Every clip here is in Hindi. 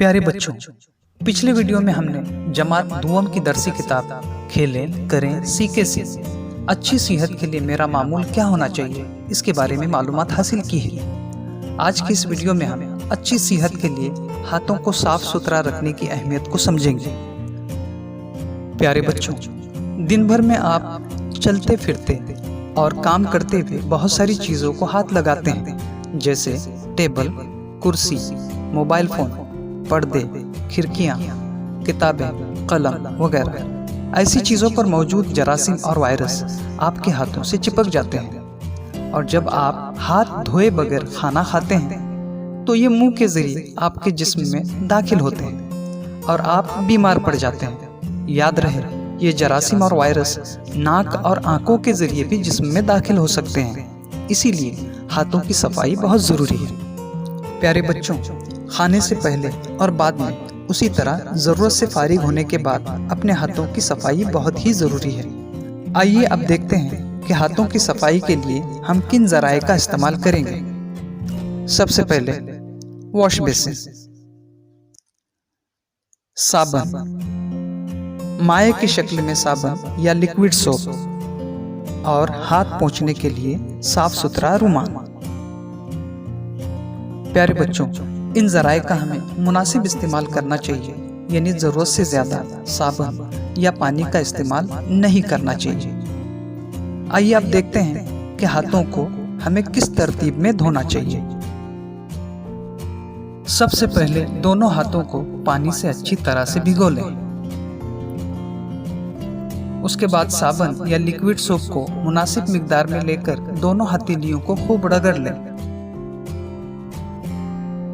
प्यारे बच्चों, पिछले वीडियो में हमने जमात दुआम की दरसी किताब खेलें करें सीखे से अच्छी सेहत के लिए मेरा मामूल क्या होना चाहिए इसके बारे में मालूमात हासिल की है। आज की इस वीडियो में हम अच्छी सेहत के लिए हाथों को साफ सुथरा रखने की अहमियत को समझेंगे। प्यारे बच्चों, दिन भर में आप चलते फिरते और काम करते हुए बहुत सारी चीज़ों को हाथ लगाते हैं, जैसे टेबल, कुर्सी, मोबाइल फोन, पर्दे, खिड़कियाँ, किताबें, कलम वगैरह। ऐसी चीज़ों पर मौजूद जरासीम और वायरस आपके हाथों से चिपक जाते हैं और जब आप हाथ धोए बगैर खाना खाते हैं तो ये मुंह के जरिए आपके जिस्म में दाखिल होते हैं और आप बीमार पड़ जाते हैं। याद रहे, ये जरासीम और वायरस नाक और आंखों के जरिए भी जिस्म में दाखिल हो सकते हैं, इसीलिए हाथों की सफाई बहुत ज़रूरी है। प्यारे बच्चों, खाने से पहले और बाद में उसी तरह ज़रूरत से फारिग होने के बाद अपने हाथों की सफाई बहुत ही ज़रूरी है। आइए अब देखते हैं कि हाथों की सफाई के लिए हम किन ज़राए का इस्तेमाल करेंगे। सबसे पहले वॉश बेसिन, साबुन, माए की शक्ल में साबुन या लिक्विड सोप और हाथ पोंछने के लिए साफ सुथरा रुमाल। प्यारे बच्चों, इन ज़राए का हमें मुनासिब इस्तेमाल करना चाहिए, यानी ज़रूरत से ज़्यादा साबुन या पानी का इस्तेमाल नहीं करना चाहिए। आइए अब देखते हैं कि हाथों को हमें किस तरतीब में धोना चाहिए। सबसे पहले दोनों हाथों को पानी से अच्छी तरह से भिगो लें। उसके बाद साबुन या लिक्विड सोप को मुनासिब मिकदार में लेकर दोनों हथेलियों को खूब रगड़ लें।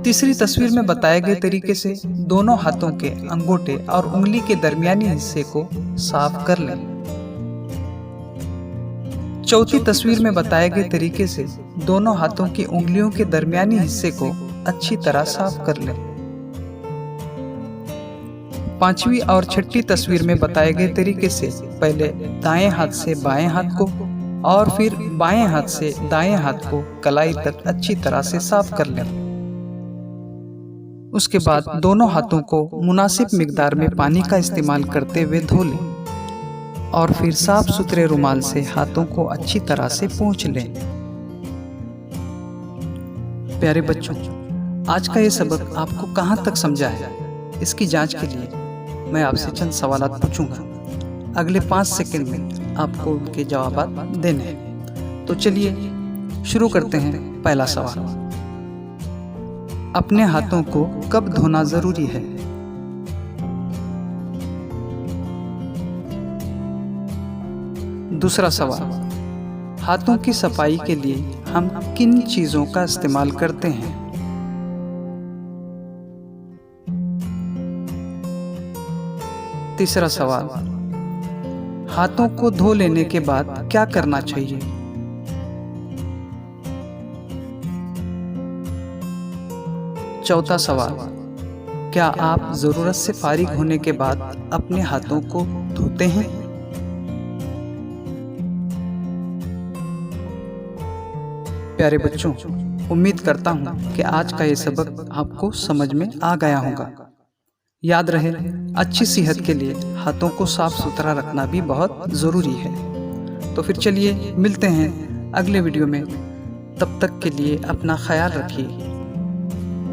तीसरी तस्वीर में बताए गए तरीके से दोनों हाथों के अंगूठे और उंगली के दरमियानी हिस्से को साफ कर लें। चौथी तस्वीर में बताए गए तरीके से दोनों हाथों की उंगलियों के दरमियानी हिस्से को अच्छी तरह साफ कर लें। पांचवी और छठी तस्वीर में बताए गए तरीके से पहले दाएं हाथ से बाएं हाथ को और फिर बाएं हाथ से दाएं हाथ को कलाई तक अच्छी तरह से साफ कर लें। उसके बाद दोनों हाथों को मुनासिब मिकदार में पानी का इस्तेमाल करते हुए धो लें और फिर साफ सुथरे रुमाल से हाथों को अच्छी तरह से पोंछ लें। प्यारे बच्चों, आज का ये सबक आपको कहाँ तक समझा है, इसकी जांच के लिए मैं आपसे चंद सवालात पूछूंगा। अगले 5 सेकंड में आपको उनके जवाब देने हैं। तो चलिए शुरू करते हैं। पहला सवाल, अपने हाथों को कब धोना जरूरी है? दूसरा सवाल, हाथों की सफाई के लिए हम किन चीजों का इस्तेमाल करते हैं? तीसरा सवाल, हाथों को धो लेने के बाद क्या करना चाहिए? चौथा सवाल, क्या आप जरूरत से फारिग होने के बाद अपने हाथों को धोते हैं? प्यारे बच्चों, उम्मीद करता हूं कि आज का ये सबक आपको समझ में आ गया होगा। याद रहे, अच्छी सेहत के लिए हाथों को साफ सुथरा रखना भी बहुत ज़रूरी है। तो फिर चलिए मिलते हैं अगले वीडियो में। तब तक के लिए अपना ख्याल रखिए।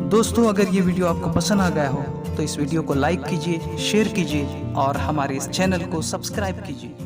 दोस्तों, अगर ये वीडियो आपको पसंद आ गया हो तो इस वीडियो को लाइक कीजिए, शेयर कीजिए और हमारे इस चैनल को सब्सक्राइब कीजिए।